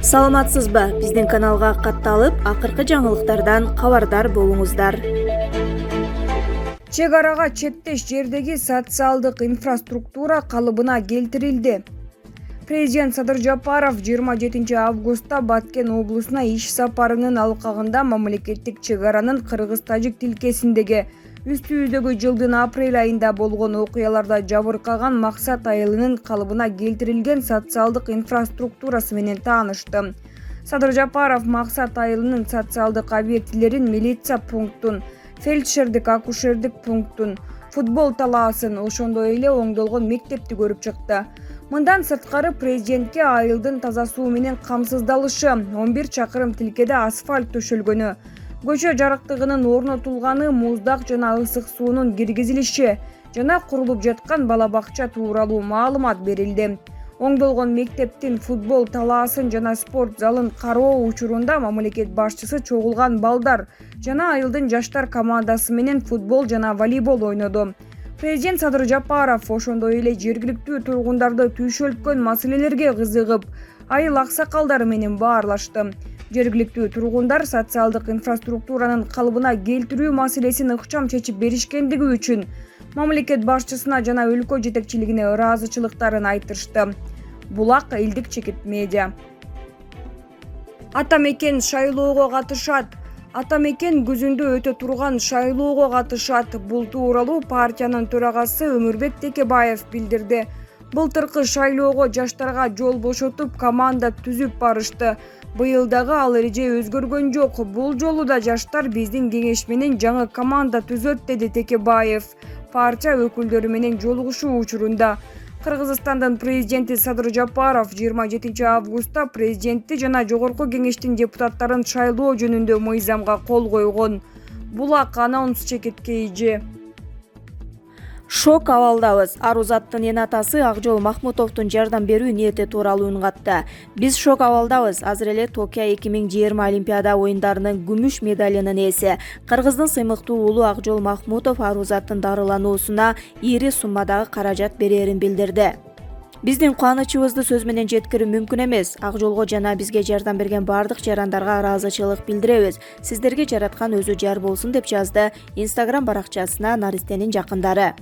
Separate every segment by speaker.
Speaker 1: Саламатсызбы? Биздин каналга катталып, акыркы жаңылыктардан кабардар болуңуздар.
Speaker 2: Чек арага чектеш жердеги социалдык инфраструктура калыбына келтирилди. Президент Садыр Жапаров 27 августта Баткен облусуна иш сапарынын алкагында мамлекеттик чек аранын кыргыз-тажик тилкесиндеги үстүбүздөгү жылдын апрель айында болгон окуяларда жабыркаган Максат айылынын калыбына келтирилген социалдык инфраструктурасы менен таанышты. Садыр Жапаров Максат айылынын социалдык объектилерин милиция пунктун, фельдшердик акушердик пунктун, футбол талаасын, ошондой эле оңдолгон мектепти көрүп чыкты. Мындан сырткары президентке айылдын таза суу менен камсыздалышы, 11 чакырым тилкеде асфальт төшөлгөнү, көчө жарыктыгынын орнотулганы, муздак жана ысык суунун киргизилиши жана курулуп жаткан бала бакча тууралуу маалымат берилди. Оңдолгон мектептин футбол талаасын жана спорт залын кароо учурунда мамлекет башчысы чогулган балдар жана айылдын жаштар командасы менен футбол жана волейбол ойноду. Президент Садыр Жапаров ошондой эле жергиликтүү тургундарды түйшөлткөн маселелерге кызыгып, айыл аксакалдары менен баарлашты. Жергиликтүү тургундар социалдык инфраструктуранын калыбына келтирүү маселесин ыкчам чечип беришкендиги үчүн мамлекет башчысына жана өлкө жетекчилигине ыраазычылыктарын айтышты. Булак элдик чекит медиа. Ата мекен шайлоого катышат. Ата мекен күзүндө өтө турган шайлоого катышат. Бул тууралуу партиянын төрагасы Өмүрбек Текебаев билдирди. Былтыркы шайлоого жаштарга жол бошотуп команда түзүп барышты. Быйыл дагы ал эреже өзгөргөн жок. Бул жолу да жаштар биздин кеңеш менен жаңы команда түзөт, деди Текебаев. Партия өкүлдөрү менен жолугушуу учурунда Кыргызстандын президенти Садыр Жапаров 27 августта президентти жана жогорку кеңештин депутаттарын шайлоо жөнүндө мыйзамга кол койгон. Булак анонс чекит KG.
Speaker 1: Шок абалдабыз. Арузаттын эне атасы Акжол Махмутовдун жардам берүү ниети тууралуу үн катты. Биз шок абалдабыз. Азыр эле Токио 2020 Олимпиада оюндарынын күмүш медалынын ээси Кыргыздын сыймыктуу уулу Акжол Махмутов Арузаттын дарылануусуна ири суммадагы каражат берерин билдирди. Биздин кубанычыбызды сөз менен жеткирүү мүмкүн эмес. Акжолго жана бизге жардам берген бардык жарандарга ыраазычылык билдиребиз. Сиздерге жараткан өзү жар болсун, деп жазды Instagram баракчасына наристенин жакындары.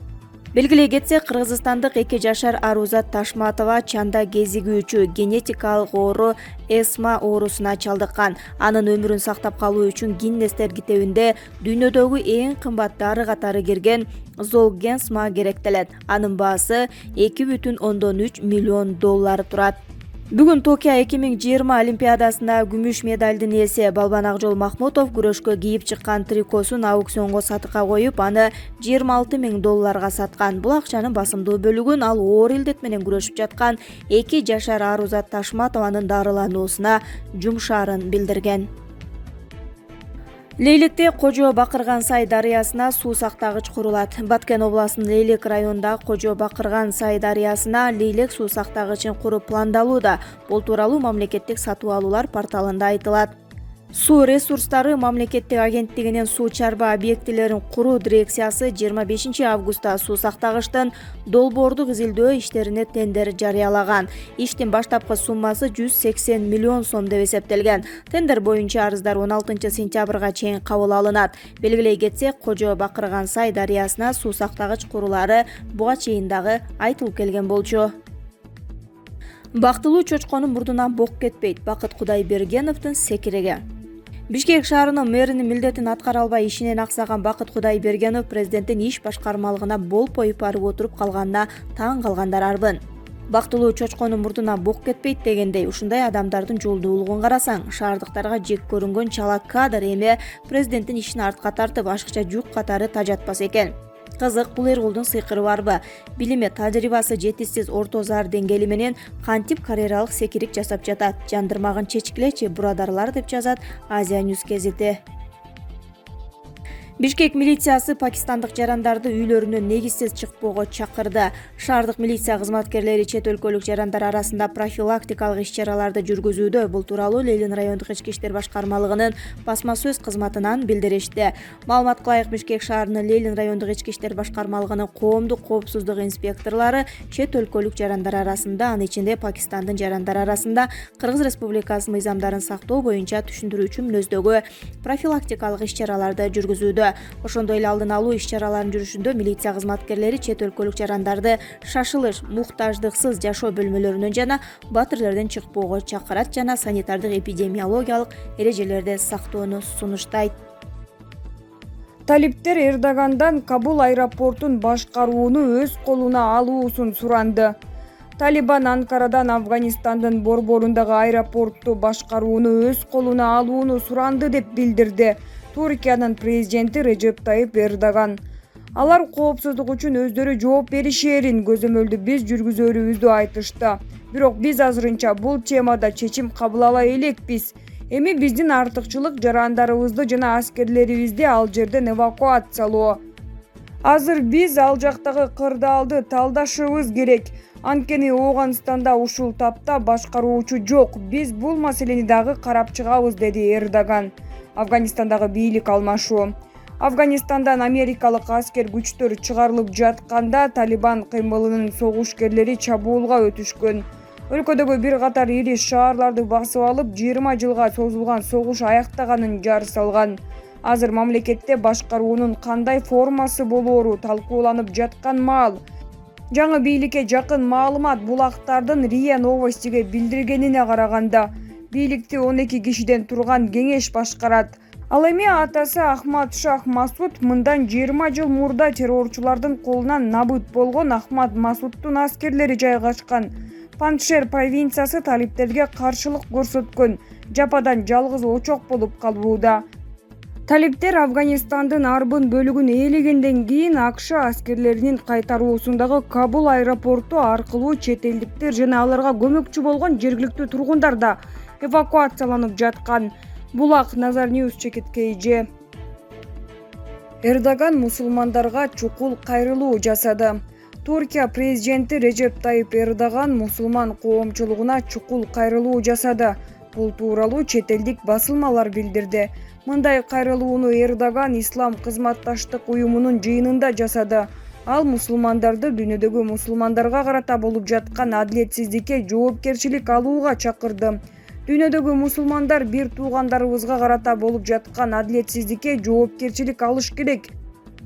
Speaker 1: Белгилей кетсек, кыргызстандык 2 жашар Арузат Ташматова чанда кезигүүчү генетикалык оору эсма оорусуна чалдыккан. Анын өмүрүн сактап калуу үчүн Гиннестер китебинде дүйнөдөгү эң кымбат дары катары кирген Золгенсма керектелет. Анын баасы $2,3 миллион турат. Бүгүн Токио 2020 Олимпиадасында күмүш медалдын ээси Балбан Акжол Махмутов күрөшкө кийип чыккан трикосун аукционго сатыкка коюп, аны $26,000 саткан. Бул акчанын басымдуу бөлүгүн ал оор илдет менен күрөшүп жаткан 2 жашар Арузат Ташматованын дарылануусуна жумшаарын билдирген. Лейликте Кожо Бакырган сай дарыясына суу сактагыч курулат. Баткен областынын Лейлик районундагы Кожо Бакырган сай дарыясына лейлек суу сактагычын куруу пландалууда. Бул тууралуу мамлекеттик сатып алуулар порталында айтылат. Суу ресурстары мамлекеттик агенттигинин суу чарба объектилерин куруу дирекциясы 25 августта суу сактагычтын долбоордук изилдөө иштерине тендер жарыялаган. Иштин баштапкы суммасы 180 миллион сом деп эсептелген. Тендер боюнча арыздар 16 сентябрга чейин кабыл алынат. Белгилей кетсек, Кожо Бакырган сай дарыясына суу сактагыч курулары буга чейин дагы айтылып келген болчу. Бактылуу чочконун мурдунан бок кетпейт. Бакыт Кудайбергеновдун секириги. Бишкек шаарынын мэринин милдетин аткара албай ишинен аксаган Бакыт Кудайбергенов президенттин иш башкармалыгына болпой барып отуруп калганына таң калгандар арбын. Бактылуу чочконун мурдунан бок кетпейт дегендей, ушундай адамдардын жолдуулугун карасаң, шаардыктарга жек көрүнгөн чала кадр эми президенттин ишин артка тартып, ашыкча жүк катары тажатпас экен. Кызык, бул Эргулдун сыйкыры барбы? Билими, тажрыйбасы жетишсиз орто зар деңгээли менен кантип карьералык секирик жасап жатат? Жандырмагын чечкилечи бурадарлар, деп жазат Азия Ньюс гезити. Бишкек милициясы пакистандык жарандарды үйлөрүнөн негизсиз чыкпоого чакырды. Шаардык милиция кызматкерлери чет өлкөлүк жарандар арасында профилактикалык иш-чараларды жүргүзүүдө. Бул тууралуу Лейлин райондук ички иштер башкармалыгынын басма сөз кызматынан билдиришти. Маалыматка ылайык, Бишкек шаарынын Лейлин райондук ички иштер башкармалыгынын коомдук коопсуздук инспекторлору чет өлкөлүк жарандар арасында, анын ичинде Пакистандын жарандары арасында Кыргыз Республикасы мыйзамдарын сактоо боюнча түшүндүрүүчү мүнөздөгү профилактикалык иш-чараларды жүргүзүүдө. Ошондой эле алдын алуу иш-чараларынын жүрүшүндө милиция кызматкерлери чет өлкөлүк жарандарды шашылыш, муктаждыксыз жашоо бөлмөлөрүнөн жана батирлерден чыкпоого чакырат жана санитардык эпидемиологиялык эрежелерди сактоону сунуштайт.
Speaker 2: Талиптер Эрдогандан Кабул аэропортун башкарууну өз колуна алуусун суранды. Талибан Анкарадан Афганистандын борборундагы аэропортту башкарууну өз колуна алууну суранды деп билдирди Туркиянын президенти Режеп Тайып Эрдоган. Алар коопсуздук үчүн өздөрү жооп беришээрин көзөмөлдү биз жүргүзөрүбүздү айтышты. Бирок биз азырынча бул темада чечим кабыл ала элекпиз. Эми биздин артыкчылык жарандарыбызды жана аскерлерибизди ал жерден эвакуациялоо. Азыр биз ал жактагы кырдаалды талдашыбыз керек. Анткени Ооганстанда ушул тапта башкаруучу жок. Биз бул маселени дагы карап чыгабыз, деди Эрдоган. Афганистандагы бийлик алмашуу. Афганистандан америкалык аскер күчтөр чыгарылып жатканда Талибан кыймылынын согушкерлери чабуулга өтүшкөн. Өлкөдөгү бир катар ири шаарларды басып алып, 20 жылга созулган согуш аяктаганын жар салган. Азыр мамлекетте башкаруунун кандай формасы болоору талкууланып жаткан маал. Жаңы бийликке жакын маалымат булактардын РИА Новостиге билдиргенине караганда, бийликти 12 кишиден турган кеңеш башкарат. Ал эми атасы Ахмад Шах Масуд мындан 20 жыл мурда террорчулардын колунан набыт болгон Ахмад Масуддун аскерлери жайгашкан Паншер провинциясы талиптерге каршылык көрсөткөн жападан жалгыз очок болуп калууда. Талиптер Афганистандын арбын бөлүгүн ээлегенден кийин АКШ аскерлеринин кайтаруусундагы Кабул аэропорту аркылуу чет элдиктер жана аларга көмөкчү болгон жергиликтүү тургундар да эвакуацияланып жаткан. Булак Назар Ньюс чекиткейи. Эрдоган мусулмандарга чукул кайрылуу жасады. Туркия президенти Режеп Тайып Эрдоган мусулман коомчулугуна чукул кайрылуу жасады. Бул тууралуу чет элдик басылмалар билдирди. Мындай кайрылууну Эрдоган Ислам кызматташтык уюмунун жыйынында жасады. Ал мусулмандарды дүйнөдөгү мусулмандарга карата болуп жаткан адилетсиздикке жоопкерчилик алууга чакырды. Дүйнөдөгү мусулмандар бир туугандарыбызга карата болуп жаткан адилетсиздикке жоопкерчилик алыш керек.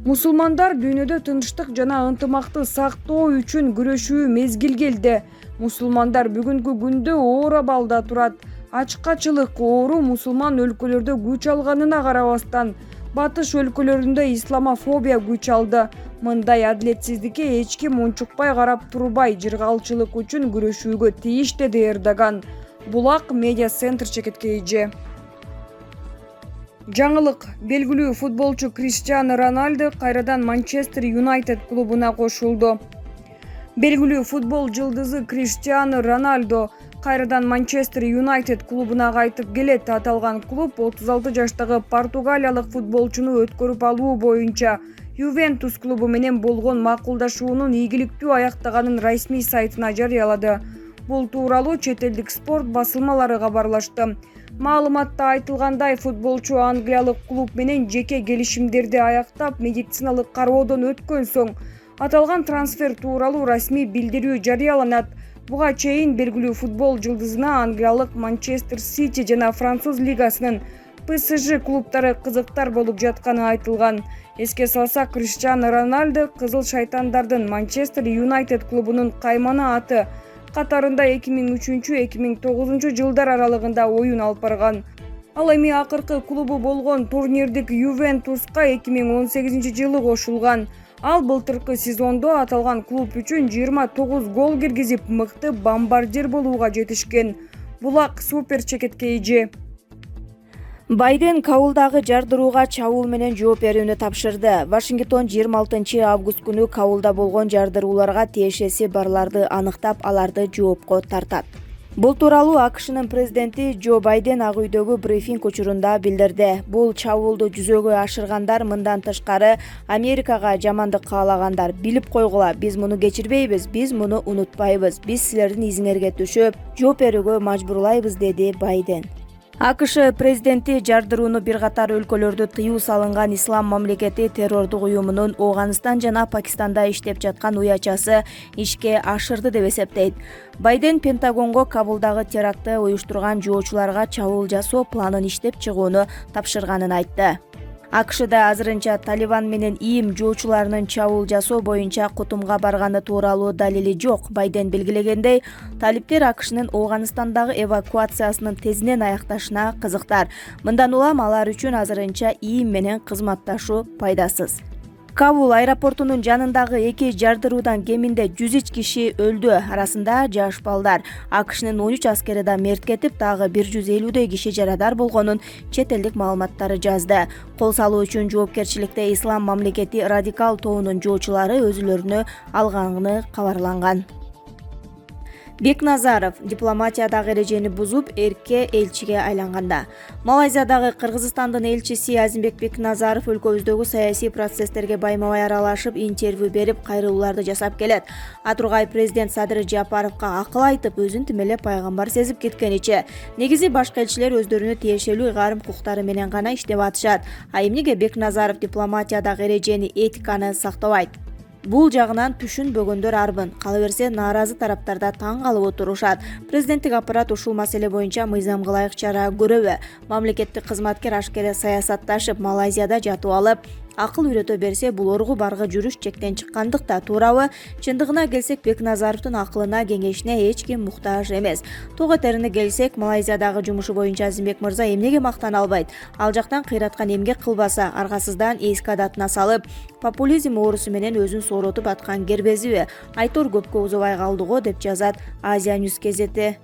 Speaker 2: Мусулмандар дүйнөдө тынчтык жана ынтымакты сактоо үчүн күрөшүү мезгил келди. Мусулмандар бүгүнкү күндө оор абалда турат. Ачкачылык оору мусулман өлкөлөрдө күч алганына карабастан, батыш өлкөлөрүндө исламофобия күч алды. Мындай адилетсиздикке эч ким унчукпай карап турбай, жыргалчылык үчүн күрөшүүгө тийиш, деди Эрдоган. Булак медиа центр чекиткейи. Жаңылык: белгилүү футболчу Криштиану Роналду кайрадан Манчестер Юнайтед клубуна кошулду. Белгилүү футбол жылдызы Криштиану Роналду кайрадан Манчестер Юнайтед клубуна кайтып келет. Аталган клуб 36 жаштагы португалиялык футболчуну өткөрүп алуу боюнча Ювентус клубу менен болгон макулдашуунун ийгиликтүү аяктаганын расмий сайтына жарыялады. Бул тууралуу чет элдик спорт басылмалары кабарлашты. Маалыматта айтылгандай, футболчу англиялык клуб менен жеке келишимдерди аяктап, медициналык кароодон өткөн соң аталган трансфер тууралуу расмий билдирүү жарыяланат. Буга чейин белгилүү футбол жылдызына англиялык Манчестер Сити жана француз лигасынын ПСЖ клубтары кызыктар болуп жатканы айтылган. Эске салсак, Криштиану Роналду Кызыл шайтандардын Манчестер Юнайтед клубунун каймана аты катарында 2003-2009 жылдар аралыгында оюн алып барган. Ал эми акыркы клубу болгон турнирдик Ювентуска 2018 жылы кошулган. Ал былтыркы сезондо аталган клуб үчүн 29 гол киргизип, мыкты бомбардир болууга жетишкен. Булак супер чекиткейи.
Speaker 1: Байден Кабулдагы жардырууга чабуул менен жооп берүүнү тапшырды. Вашингтон 26 август күнү Кабулда болгон жардырууларга тиешеси барларды аныктап, аларды жоопко тартат. Бул тууралуу АКШнын президенти Джо Байден Ак үйдөгү брифинг учурунда билдирди. Бул чабуулду жүзөгө ашыргандар, мындан тышкары Америкага жамандык каалагандар билип койгула, биз муну кечирбейбиз, биз муну унутпайбыз, биз силердин изиңерге түшүп жооп берүүгө мажбурлайбыз, деди Байден. АКШ президенти жардырууну бир катар өлкөлөрдө тыюу салынган Ислам мамлекети террордук уюмунун Ооганстан жана Пакистанда иштеп жаткан уячасы ишке ашырды деп эсептейт. Байден Пентагонго Кабулдагы терактты уюштурган жоочуларга чабуул жасоо планын иштеп чыгууну тапшырганын айтты. АКШда азырынча Талибан менен ИИМ жоочуларынын чабуул жасоо боюнча кутумга барганы тууралуу далили жок. Байден белгилегендей, талиптер АКШнын Ооганстандагы эвакуациясынын тезинен аякташына кызыктар. Мындан улам алар үчүн азырынча ИИМ менен кызматташуу пайдасыз. Кабул аэропортунун жанындагы 2 жардыруудан кеминде 103 киши өлдү, арасында жаш балдар. АКШнын 13 аскери да мерт кетип, дагы 150 киши жарадар болгонун чет элдик маалыматтары жазды. Кол салуу үчүн жоопкерчиликте Ислам мамлекети радикал тобунун жоочулары өзүлөрүнө алганы кабарланган. Бекназаров дипломатиядагы эрежени бузуп, эркке элчиге айланганда. Малайзиядагы Кыргызстандын элчиси Азимбек Бекназаров өлкөбүздөгү саясий процесстерге байма-бай аралашып, интервью берип, кайрылууларды жасап келет. Атургай президент Садыр Жапаровго акыл айтып, өзүн тим эле пайгамбар сезип кеткениче. Негизи башка элчилер өздөрүнө тиешелүү ыйгарым укуктары менен гана иштеп атышат. А эмнеге Бекназаров дипломатиядагы эрежени, этиканы сактабайт? Бул жагынан түшүнбөгөндөр арбын. Кала берсе, нааразы тараптарда таң калып отурушат. Президенттик аппарат ушул маселе боюнча мыйзамга ылайык чара көрөбү? Мамлекеттик кызматкер ашкере саясатташып, Малайзияда жатып алып, акыл үйрөтө берсе, бул оргу баргы жүрүш чектен чыккандыкта туурабы? Чындыгына келсек, Бекназаровдун акылына, кеңешине эч ким муктаж эмес. Тоо кетерине келсек, Малайзиядагы жумушу боюнча Азимбек мырза эмнеге мактана албайт? Ал жактан кыйраткан эмгек кылбаса, аргасыздан эски адатына салып, популизм оорусу менен өзүн сооротуп аткан кербезиби? Айтор көпкө узабай калды го, деп жазат Азия Ньюс газети.